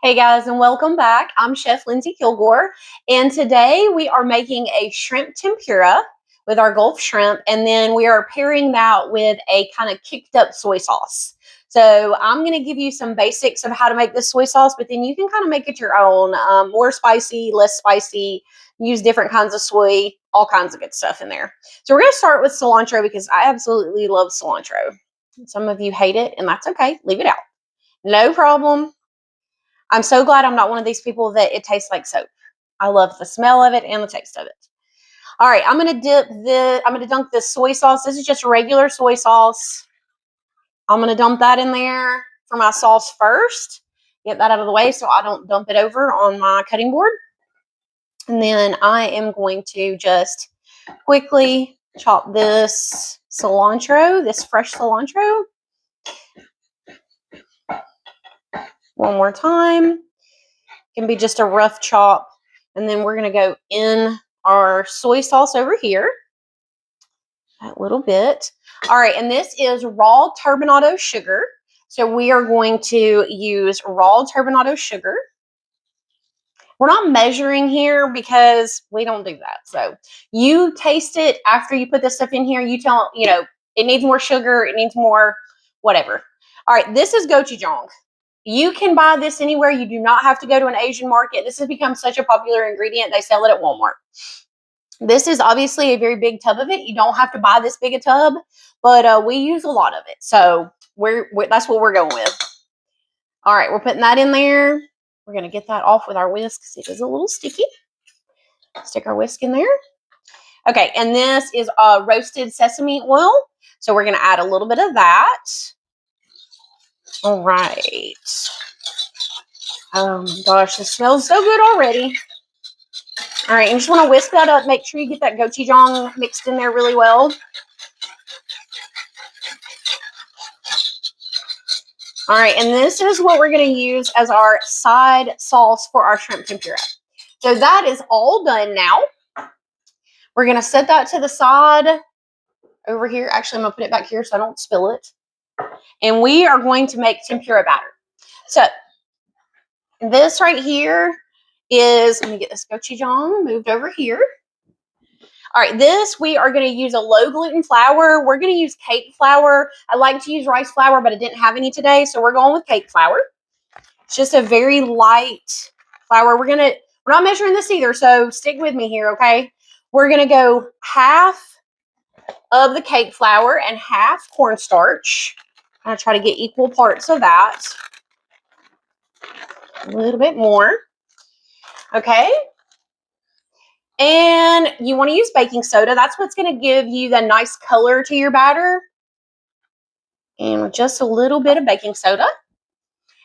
Hey guys, and welcome back. I'm Chef Lindsay Kilgore, and today we are making a shrimp tempura with our Gulf shrimp, and then we are pairing that with a kind of kicked up soy sauce. So I'm going to give you some basics of how to make this soy sauce, but then you can kind of make it your own, more spicy, less spicy, use different kinds of soy, all kinds of good stuff in there. So we're going to start with cilantro because I absolutely love cilantro. Some of you hate it, and that's okay. Leave it out. No problem. I'm so glad I'm not one of these people that it tastes like soap. I love the smell of it and the taste of it. All right, I'm gonna dunk this soy sauce. This is just regular soy sauce. I'm gonna dump that in there for my sauce first. Get that out of the way so I don't dump it over on my cutting board. And then I am going to just quickly chop this cilantro, this fresh cilantro. One more time. Can be just a rough chop, and then we're going to go in our soy sauce over here a little bit. All right, and this is raw turbinado sugar, so we are going to use raw turbinado sugar. We're not measuring here because we don't do that. So you taste it after you put this stuff in here. You tell, it needs more sugar, it needs more whatever. All right, this is gochujang. You can buy this anywhere. You do not have to go to an Asian market. This has become such a popular ingredient. They sell it at Walmart. This is obviously a very big tub of it. You don't have to buy this big a tub, but we use a lot of it. So that's what we're going with. All right, we're putting that in there. We're going to get that off with our whisk because it is a little sticky. Stick our whisk in there. Okay, and this is roasted sesame oil. So we're going to add a little bit of that. All right. Oh my gosh, this smells so good already. All right, you just want to whisk that up. Make sure you get that gochujang mixed in there really well. All right, and this is what we're going to use as our side sauce for our shrimp tempura. So that is all done now. We're going to set that to the side over here. Actually, I'm going to put it back here so I don't spill it. And we are going to make tempura batter. So this right here is, let me get this gochujang moved over here. All right, this we are going to use a low gluten flour. We're going to use cake flour. I like to use rice flour, but I didn't have any today, so we're going with cake flour. It's just a very light flour. We're not measuring this either, so stick with me here, okay? We're going to go half of the cake flour and half cornstarch. I'm going to try to get equal parts of that. A little bit more. Okay. And you want to use baking soda. That's what's going to give you the nice color to your batter. And just a little bit of baking soda.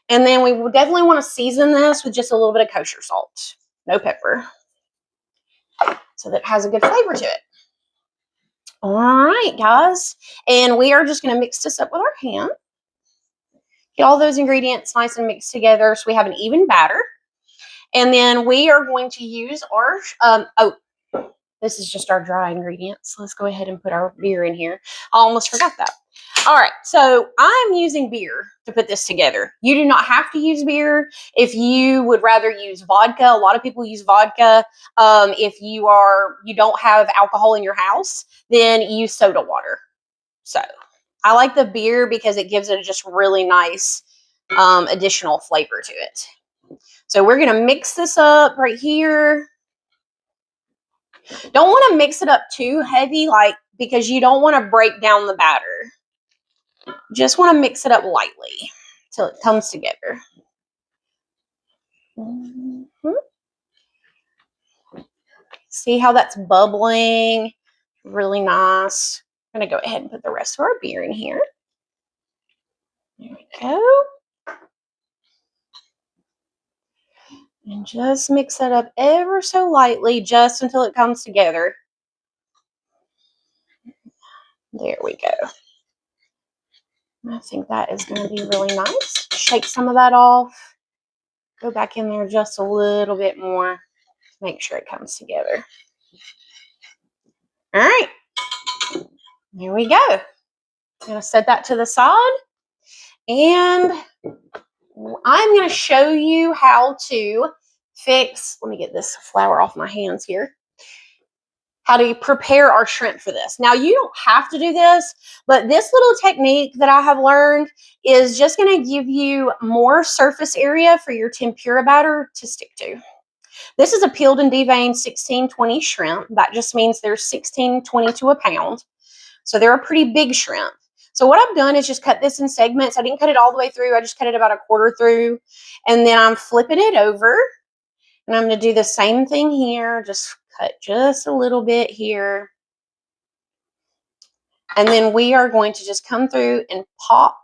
And then we will definitely want to season this with just a little bit of kosher salt. No pepper. So that it has a good flavor to it. All right, guys. And we are just going to mix this up with our hand. Get all those ingredients nice and mixed together so we have an even batter. And then we are going to use our, this is just our dry ingredients. Let's go ahead and put our beer in here. I almost forgot that. All right, so I'm using beer to put this together. You do not have to use beer if you would rather use vodka. A lot of people use vodka. If you don't have alcohol in your house, then use soda water. So I like the beer because it gives it a just really nice additional flavor to it. So we're going to mix this up right here. Don't want to mix it up too heavy, because you don't want to break down the batter. Just want to mix it up lightly till it comes together. See how that's bubbling? Really nice. I'm going to go ahead and put the rest of our beer in here. There we go. And just mix that up ever so lightly, just until it comes together. There we go. I think that is going to be really nice. Shake some of that off. Go back in there just a little bit more. Make sure it comes together. All right. There we go. I'm going to set that to the side. And I'm going to show you how to fix, let me get this flour off my hands here, how to prepare our shrimp for this. Now, you don't have to do this, but this little technique that I have learned is just going to give you more surface area for your tempura batter to stick to. This is a peeled and deveined 16-20 shrimp. That just means they're 16-20 to a pound. So they're a pretty big shrimp. So what I've done is just cut this in segments. I didn't cut it all the way through. I just cut it about a quarter through. And then I'm flipping it over. And I'm going to do the same thing here. Just cut just a little bit here. And then we are going to just come through and pop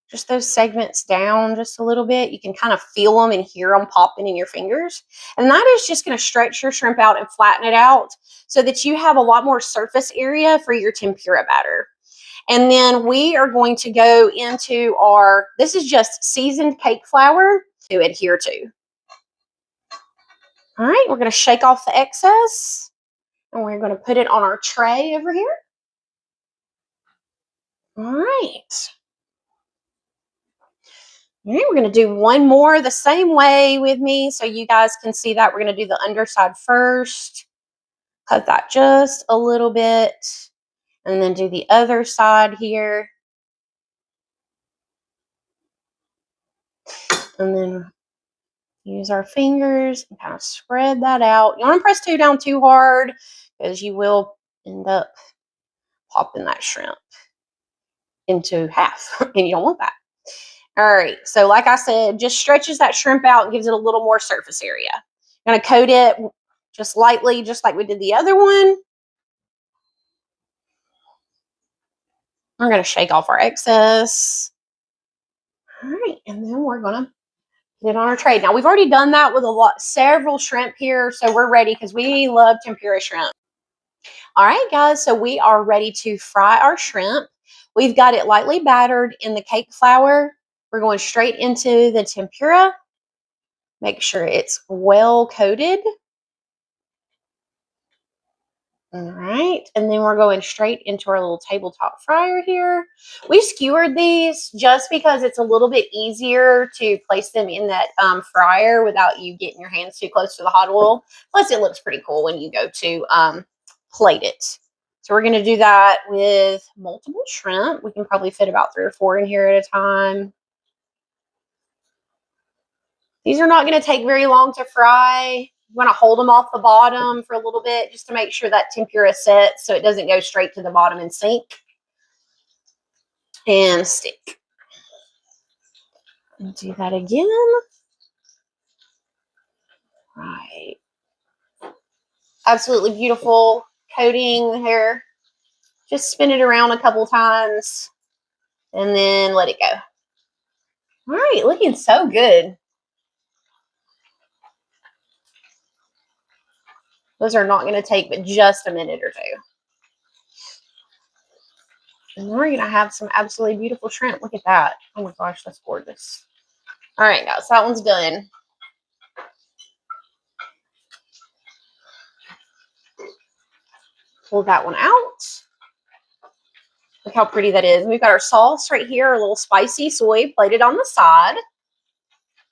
just those segments down just a little bit. You can kind of feel them and hear them popping in your fingers. And that is just going to stretch your shrimp out and flatten it out so that you have a lot more surface area for your tempura batter. And then we are going to go into our, this is just seasoned cake flour to adhere to. All right, we're going to shake off the excess and we're going to put it on our tray over here. All right. All right, we're going to do one more the same way with me so you guys can see that. We're going to do the underside first. Cut that just a little bit. And then do the other side here. And then use our fingers and kind of spread that out. You don't want to press down too hard because you will end up popping that shrimp into half. And you don't want that. All right, so like I said, just stretches that shrimp out and gives it a little more surface area. I'm going to coat it just lightly, just like we did the other one. We're going to shake off our excess. All right, and then we're going to put it on our tray. Now, we've already done that with several shrimp here, so we're ready because we love tempura shrimp. All right, guys, so we are ready to fry our shrimp. We've got it lightly battered in the cake flour. We're going straight into the tempura. Make sure it's well coated. All right, and then we're going straight into our little tabletop fryer here. We skewered these just because it's a little bit easier to place them in that fryer without you getting your hands too close to the hot oil. Plus, it looks pretty cool when you go to plate it. So we're going to do that with multiple shrimp. We can probably fit about 3 or 4 in here at a time. These are not going to take very long to fry. You want to hold them off the bottom for a little bit just to make sure that tempura sets so it doesn't go straight to the bottom and sink and stick. And do that again. Right. Absolutely beautiful coating here. Just spin it around a couple times and then let it go. All right, looking so good. Those are not going to take but just a minute or 2. And then we're going to have some absolutely beautiful shrimp. Look at that. Oh my gosh, that's gorgeous. All right, guys, that one's done. Pull that one out. Look how pretty that is. We've got our sauce right here, a little spicy soy plated on the side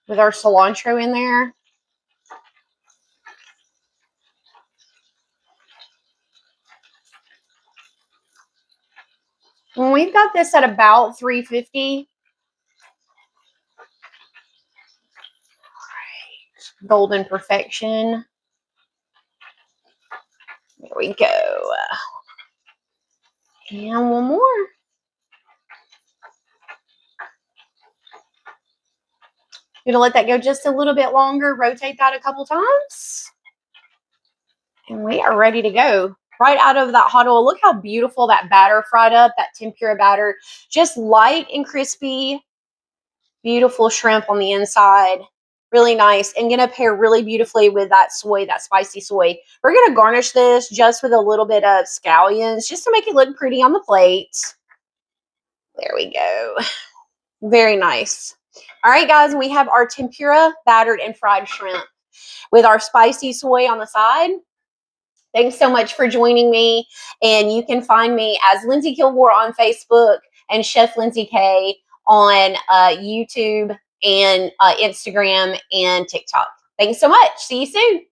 with our cilantro in there. And we've got this at about 350. All right, golden perfection. There we go. And one more. You're going to let that go just a little bit longer. Rotate that a couple times. And we are ready to go. Right out of that hot oil. Look how beautiful that batter fried up, that tempura batter. Just light and crispy. Beautiful shrimp on the inside. Really nice. And going to pair really beautifully with that soy, that spicy soy. We're going to garnish this just with a little bit of scallions just to make it look pretty on the plate. There we go. Very nice. All right, guys, we have our tempura battered and fried shrimp with our spicy soy on the side. Thanks so much for joining me. And you can find me as Lindsay Kilgore on Facebook and Chef Lindsay K on YouTube and Instagram and TikTok. Thanks so much. See you soon.